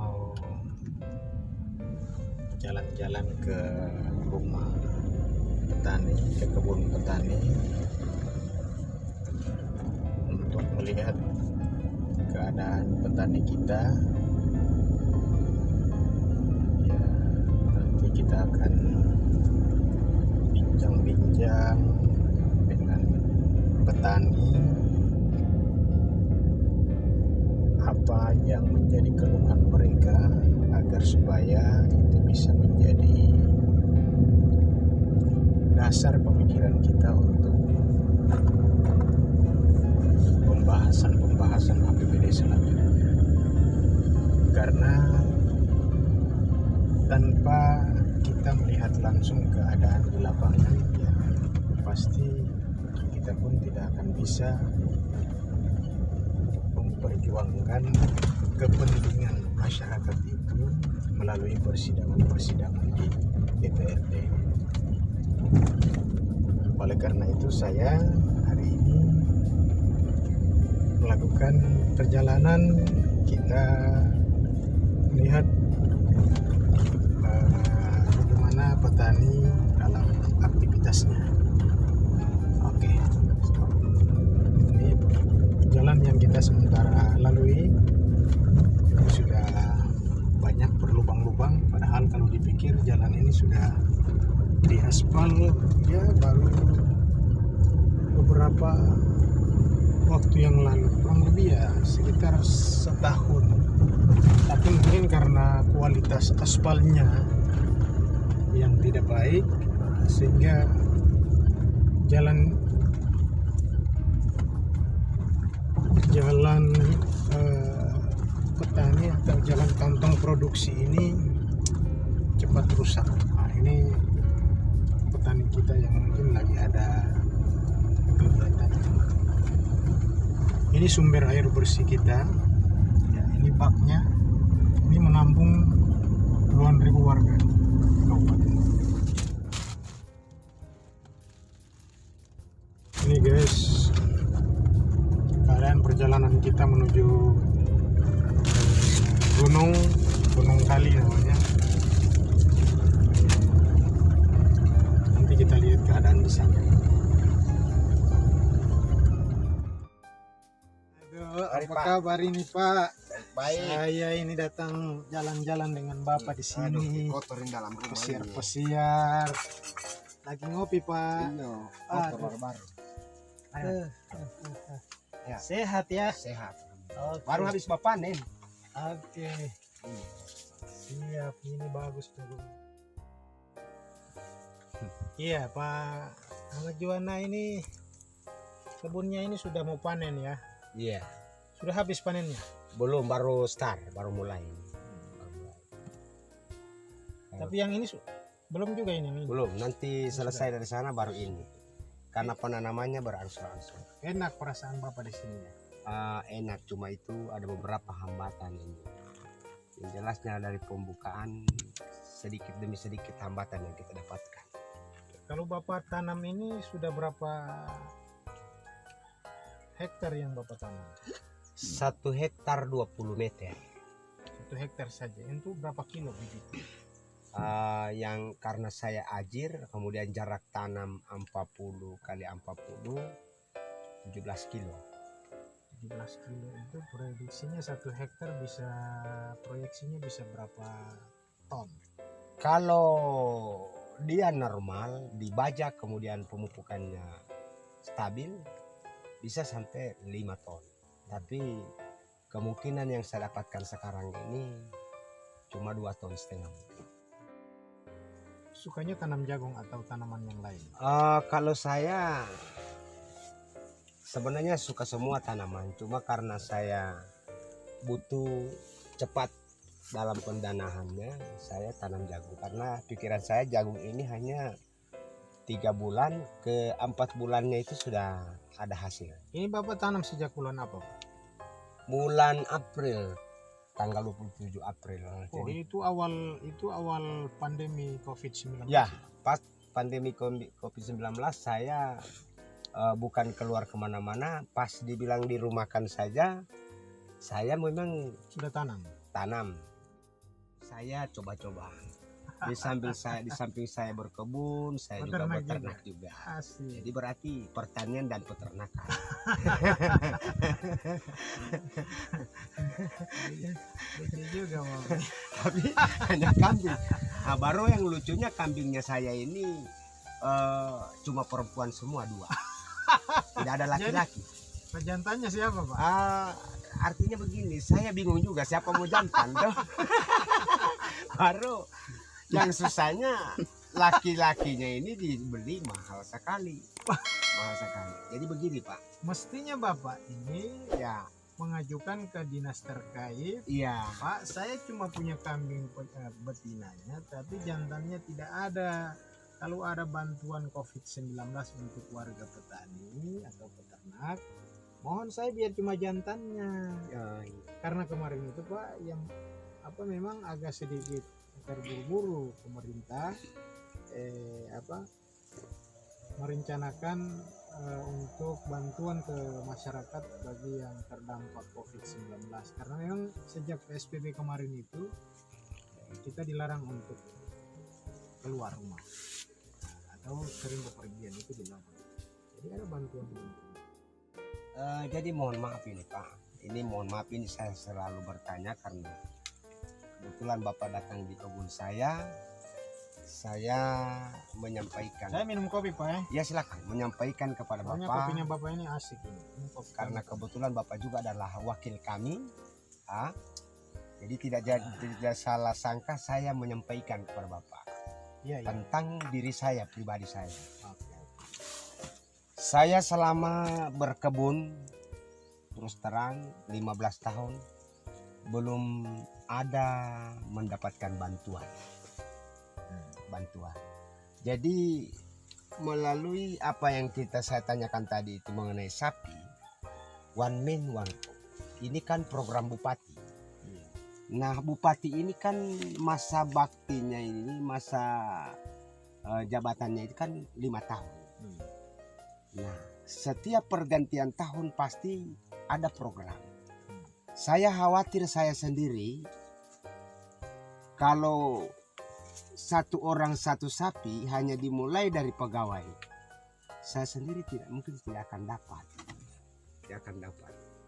mau jalan-jalan ke rumah petani, ke kebun petani untuk melihat keadaan petani kita. Ya, nanti kita akan bincang-bincang dengan petani apa yang menjadi keluhan mereka agar supaya itu bisa menjadi dasar pemikiran kita untuk pembahasan APBD selanjutnya. Karena tanpa kita melihat langsung keadaan di lapangan, ya pasti kita pun tidak akan bisa memperjuangkan kepentingan masyarakat itu melalui persidangan-persidangan di DPRD. Oleh karena itu saya hari ini melakukan perjalanan, kita melihat bagaimana petani dalam aktivitasnya. Oke, ini jalan yang kita sementara lalui sudah banyak berlubang-lubang, padahal kalau dipikir jalan ini sudah diaspal ya baru beberapa waktu yang lalu, kurang lebih ya sekitar setahun. Tapi mungkin karena kualitas aspalnya yang tidak baik sehingga jalan petani atau jalan kantong produksi ini cepat rusak. Nah, ini petani kita yang mungkin lagi ada kegiatan. Ini sumber air bersih kita. Ya, ini baknya. Ini menampung puluhan ribu warga kabupaten. Ini guys, keadaan perjalanan kita menuju Gunung Kali namanya. Nanti kita lihat keadaan di sana. Aduh, apa kabar ini Pak? Baik. Saya ini datang jalan-jalan dengan Bapak di sini. Kotorin dalam rumah Pesiar-pesiar. Lagi ngopi Pak. Kotor baru-baru. Ya. Sehat ya? Sehat. Oke. Baru habis panen. Oke. Siap, ini bagus tuh. Iya Pak Ahmad Juwana, ini kebunnya ini sudah mau panen ya? Iya. Sudah habis panennya? Belum, baru start, baru mulai. Tapi yang ini belum juga ini? Belum, nanti selesai dari sana baru ini. Karena penanamannya berangsur-angsur. Enak perasaan Bapak di sini ya? Enak, cuma itu ada beberapa hambatan ini. Yang jelasnya dari pembukaan sedikit demi sedikit hambatan yang kita dapatkan. Kalau Bapak tanam ini sudah berapa hektar yang Bapak tanam? 1 hektar 20 meter. 1 hektar saja. Itu berapa kilo bibit? Yang karena saya ajir, kemudian jarak tanam 40 kali 40 17 kilo. 17 kilo itu prediksinya 1 hektar bisa, proyeksinya bisa berapa ton? Kalau dia normal dibajak kemudian pemupukannya stabil bisa sampai 5 ton. Tapi kemungkinan yang saya dapatkan sekarang ini cuma 2,5 ton. Sukanya tanam jagung atau tanaman yang lain? Kalau saya sebenarnya suka semua tanaman, cuma karena saya butuh cepat dalam pendanaannya, saya tanam jagung. Karena pikiran saya jagung ini hanya 3 bulan ke 4 bulannya itu sudah ada hasil. Ini Bapak tanam sejak bulan apa? Bulan April, tanggal 27 April. Oh, Jadi itu awal pandemi COVID-19. ya, pas pandemi COVID-19 saya bukan keluar kemana-mana, pas dibilang dirumahkan saja, saya memang Sudah tanam. tanam. Saya coba-coba. Di samping saya berkebun, saya juga Beternak beternak juga. Asik. Jadi berarti pertanian dan peternakan. Lucu juga mau. Tapi hanya kambing. Nah, baru yang lucunya kambingnya saya ini cuma perempuan semua 2. Tidak ada laki-laki. Pejantannya siapa, Pak? Artinya begini, saya bingung juga siapa mau jantan tuh. Baru yang susahnya laki-lakinya ini dibeli mahal sekali. Mahal sekali. Jadi begini, Pak. Mestinya Bapak ini Ya, mengajukan ke dinas terkait. iya. Pak, saya cuma punya kambing betinanya, tapi jantannya tidak ada. Kalau ada bantuan COVID-19 untuk warga petani atau peternak, mohon saya biar cuma jantannya. Ya, Karena kemarin itu Pak, yang memang agak sedikit terburu-buru pemerintah merencanakan untuk bantuan ke masyarakat bagi yang terdampak COVID-19, karena memang sejak PSBB kemarin itu kita dilarang untuk keluar rumah atau sering bepergian, itu dilarang. Jadi ada bantuan. Jadi mohon maaf ini, Pak. Ini mohon maaf ini saya selalu bertanya karena kebetulan Bapak datang di kebun saya menyampaikan. Saya minum kopi Pak ya. Ya silakan menyampaikan kepada Pokoknya Bapak. kopinya Bapak ini asik ini. Karena kebetulan Bapak juga adalah wakil kami. Jadi tidak salah sangka saya menyampaikan kepada Bapak Iya. tentang diri saya, pribadi saya. Oke. Saya selama berkebun terus terang 15 tahun belum ada mendapatkan bantuan. Jadi melalui apa yang saya tanyakan tadi itu mengenai sapi, one man one vote. Ini kan program bupati. Nah, bupati ini kan masa baktinya ini, masa jabatannya itu kan 5 tahun. Nah, setiap pergantian tahun pasti ada program. Saya khawatir saya sendiri kalau satu orang satu sapi hanya dimulai dari pegawai, saya sendiri mungkin tidak akan dapat.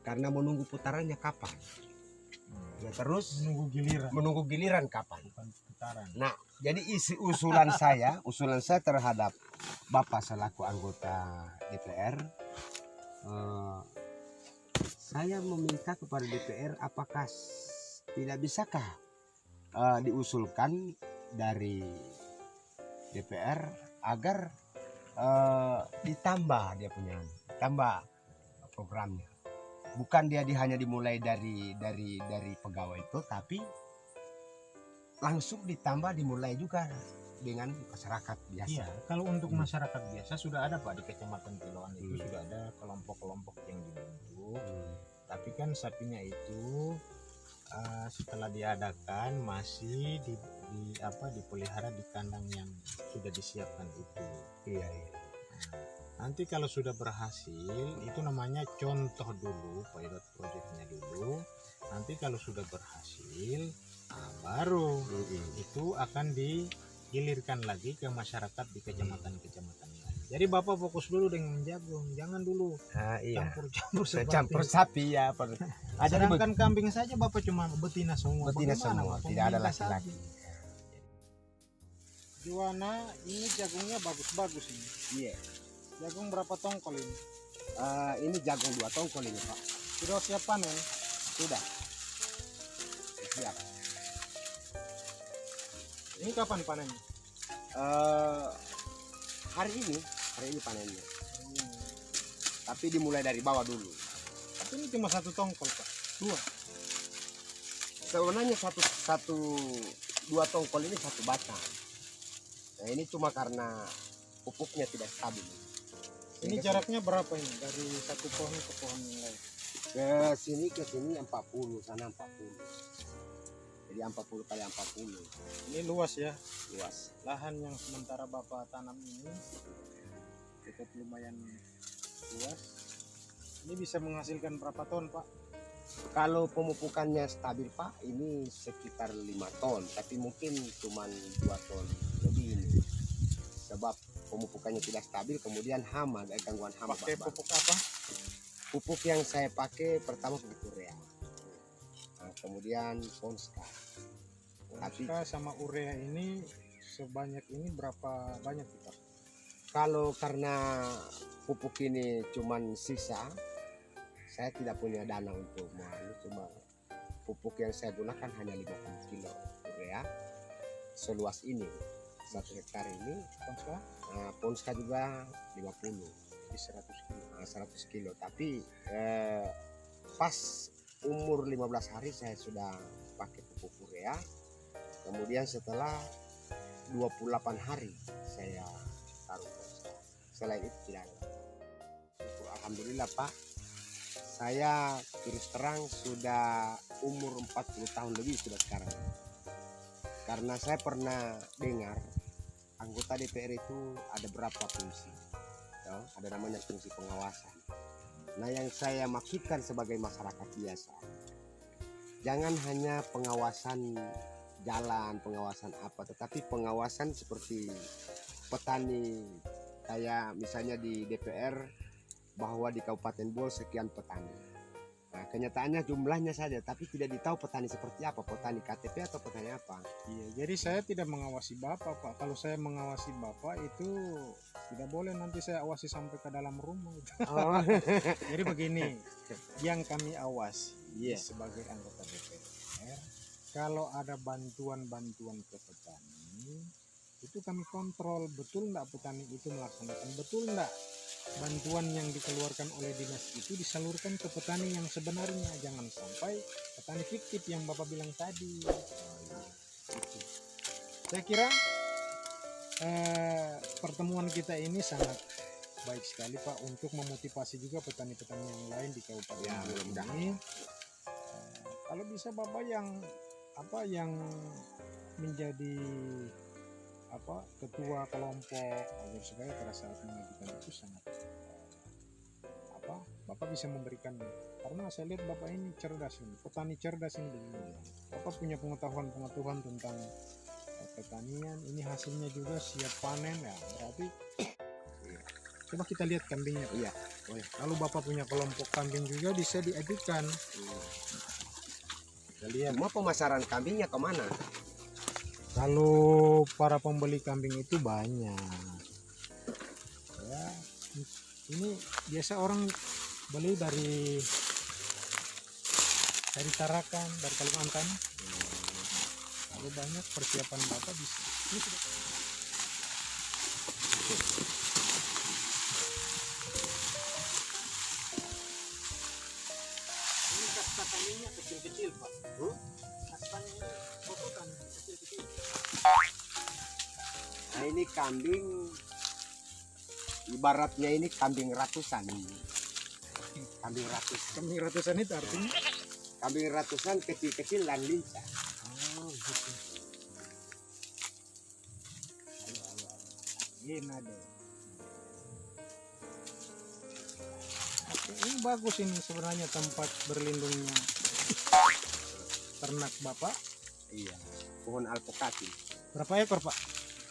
Karena menunggu putarannya kapan. Ya, terus menunggu giliran kapan. Putaran. Nah, jadi usulan saya terhadap Bapak selaku anggota DPR, saya meminta kepada DPR apakah tidak bisakah diusulkan dari DPR agar ditambah programnya. Bukan dia hanya dimulai dari pegawai itu, tapi langsung dimulai juga dengan masyarakat biasa. Iya, kalau untuk masyarakat biasa sudah ada Pak, di Kecamatan Tiloan itu sudah ada kelompok-kelompok yang dibentuk. Tapi kan sapinya itu setelah diadakan masih dipelihara di kandang yang sudah disiapkan itu. Iya. Nanti kalau sudah berhasil, itu namanya contoh dulu, pilot projectnya dulu. Nanti kalau sudah berhasil, baru itu akan digilirkan lagi ke masyarakat di kecamatan-kecamatan lain. Jadi Bapak fokus dulu dengan jagung, jangan dulu campur sapi ya. Sedangkan kambing saja Bapak cuma betina semua. Tidak ada laki-laki. Juwana, ini jagungnya bagus-bagus ini. Iya. Jagung berapa tongkol ini? Ini jagung 2 tongkol ini Pak. Sudah siap panen? Sudah. Siap. Ini kapan panennya? Hari ini panennya. Tapi dimulai dari bawah dulu. Tapi ini cuma 1 tongkol Pak. 2. Sebenarnya 2 tongkol ini 1 batang. Nah, ini cuma karena pupuknya tidak stabil. Ini jaraknya berapa ini dari satu pohon ke pohon yang lain? Ke sini 40, sana 40. Jadi 40 kali 40. Ini luas ya? Luas. Lahan yang sementara Bapak tanam ini cukup lumayan luas. Ini bisa menghasilkan berapa ton Pak? Kalau pemupukannya stabil Pak, ini sekitar 5 ton, tapi mungkin cuma 2 ton lebih ini. Sebab pemupukannya tidak stabil, kemudian hama, ada gangguan hama. Pakai Bang. pupuk apa? Pupuk yang saya pakai pertama pupuk urea, nah, kemudian Ponska. Tapi Ponska sama urea ini sebanyak ini berapa banyak kita? kalau karena pupuk ini cuman sisa, saya tidak punya dana untuk cuma pupuk yang saya gunakan hanya 50 kilo urea seluas ini 1 hektar ini. Ponska Ponska juga 50 di 100 kilo. 100 kilo, tapi pas umur 15 hari saya sudah pakai pupuk urea, kemudian setelah 28 hari saya taruh Ponska. Selain itu tidak ada. Syukur alhamdulillah Pak, saya terus terang sudah umur 40 tahun lebih sudah sekarang, karena saya pernah dengar anggota DPR itu ada berapa fungsi, ada namanya fungsi pengawasan. Nah yang saya maksudkan sebagai masyarakat biasa, jangan hanya pengawasan jalan, pengawasan apa, tetapi pengawasan seperti petani, kayak misalnya di DPR bahwa di Kabupaten Bol sekian petani. Nah, kenyataannya jumlahnya saja, tapi tidak ditahu petani seperti apa, petani KTP atau petani apa. Iya, jadi saya tidak mengawasi Bapak, Pak. Kalau saya mengawasi Bapak itu tidak boleh nanti saya awasi sampai ke dalam rumah. Oh. Jadi begini, yang kami awasi Iya. sebagai anggota DPR, kalau ada bantuan-bantuan ke petani, itu kami kontrol betul enggak petani itu melaksanakan, betul enggak bantuan yang dikeluarkan oleh dinas itu disalurkan ke petani yang sebenarnya. Jangan sampai petani fiktif yang Bapak bilang tadi. Gitu. Saya kira pertemuan kita ini sangat baik sekali Pak untuk memotivasi juga petani-petani yang lain di Kabupaten Ya, Bogor mudah-mudahan. ini. Kalau bisa Bapak yang menjadi ketua kelompok, agar supaya pada saat mengajukan itu sangat Bapak bisa memberikan, karena saya lihat Bapak ini cerdas ini, petani cerdas ini begini. Bapak punya pengetahuan tentang pertanian, ini hasilnya juga siap panen ya, berarti coba kita lihat kambingnya. Iya. Oh ya, kalau Bapak punya kelompok kambing juga bisa diajukan. Kita lihat. Cuma pemasaran kambingnya kemana? Kalau para pembeli kambing itu banyak ya, ini biasa orang beli dari Tarakan, dari Kalimantan. Kalau banyak persiapan Bapak bisa. Ini sudah. Ini kasta kambingnya kecil-kecil Pak. Kastanya ini kokokan kecil-kecil. Nah ini kambing, ibaratnya ini kambing ratusan ini. Kambing Ratusan itu artinya? Kambing ratusan kecil-kecil dan lincah. Oh gitu. Ini ada. Oke, ini bagus ini sebenarnya tempat berlindungnya ternak Bapak. Iya. Pohon alpokati. Berapa ekor Pak?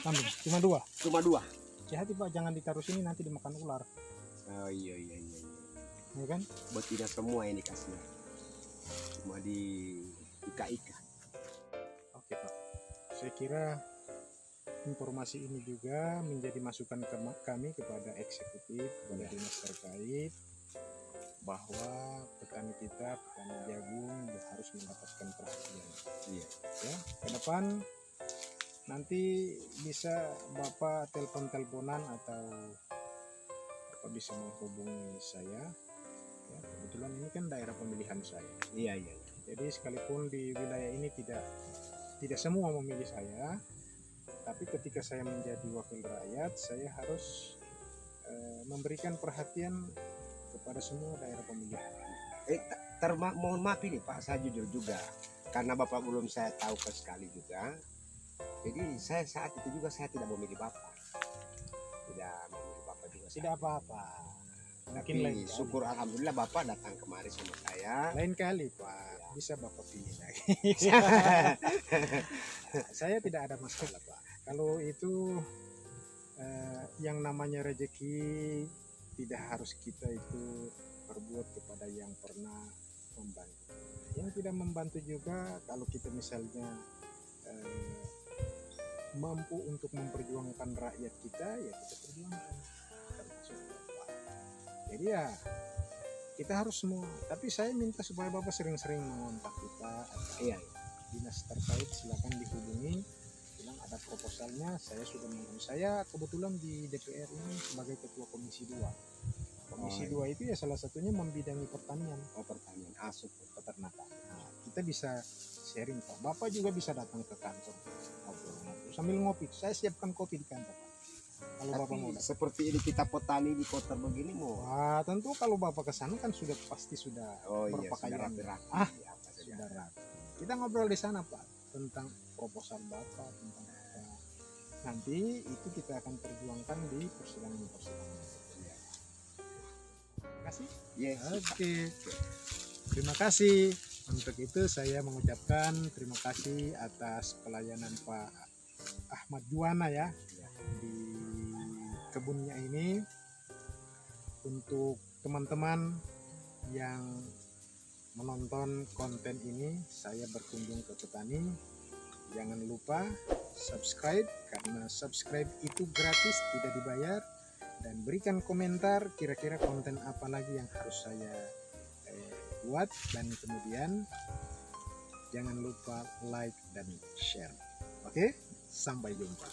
Kambing? Cuma 2. Cuma 2. Hati-hati Pak, jangan ditaruh sini nanti dimakan ular. Oh iya. Ya kan? Betina semua ini kasihnya. Cuma di ika-ika. Oke Pak. Saya kira informasi ini juga menjadi masukan ke kami kepada eksekutif, kepada dinas terkait, bahwa petani kita, petani jagung harus mendapatkan perhatian. Iya. Ya, ke depan nanti bisa Bapak telepon-teleponan atau Bapak bisa menghubungi saya. Ya, kebetulan ini kan daerah pemilihan saya. Iya. Jadi sekalipun di wilayah ini tidak semua memilih saya, tapi ketika saya menjadi wakil rakyat, saya harus memberikan perhatian kepada semua daerah pemilihan. Mohon maaf ini Pak, saya jujur juga, karena Bapak belum saya tahu sekali juga. Jadi saya saat itu juga saya tidak memilih Bapak. Tidak memilih Bapak juga. Tidak apa-apa. Mungkin lain Tapi syukur alhamdulillah Bapak datang kemari sama saya. lain kali Pak, bisa Bapak pilih lagi. Saya tidak ada masalah Pak. Kalau itu yang namanya rezeki tidak harus kita itu perbuat kepada yang pernah membantu. Yang tidak membantu juga kalau kita misalnya mampu untuk memperjuangkan rakyat kita, ya kita perjuangkan. Termasuk Bapak. Jadi ya kita harus semua. Tapi saya minta supaya Bapak sering-sering mengontak kita atau Iya. dinas terkait, silakan dihubungi. Bilang ada proposalnya, saya sudah menunggu. Saya kebetulan di DPR ini sebagai ketua komisi 2. Komisi 2 itu ya salah satunya membidangi pertanian, Pertanian asup. peternakan. Nah, kita bisa sharing Pak. Bapak juga bisa datang ke kantor ngobrol-ngobrol sambil ngopi. Saya siapkan kopi di kantor Pak. Kalau Bapak mau Tapi datang. seperti ini kita petani di kota begini mau. Wah, tentu kalau Bapak ke sana kan sudah pasti sudah Oh iya, sudah berpakaian. rapi-rapi. Ah, Ya, apa saja. sudah rapi. Kita ngobrol di sana Pak tentang proposal Bapak tentang apa. Nanti itu kita akan perjuangkan di persidangan-persidangan. Ya. Terima kasih. Yes. Oke. Terima kasih. Untuk itu saya mengucapkan terima kasih atas pelayanan Pak Ahmad Juwana ya di kebunnya ini. Untuk teman-teman yang menonton konten ini, saya berkunjung ke petani. Jangan lupa subscribe, karena subscribe itu gratis, tidak dibayar. Dan berikan komentar kira-kira konten apa lagi yang harus saya buat. Dan kemudian jangan lupa like dan share. Oke, sampai jumpa.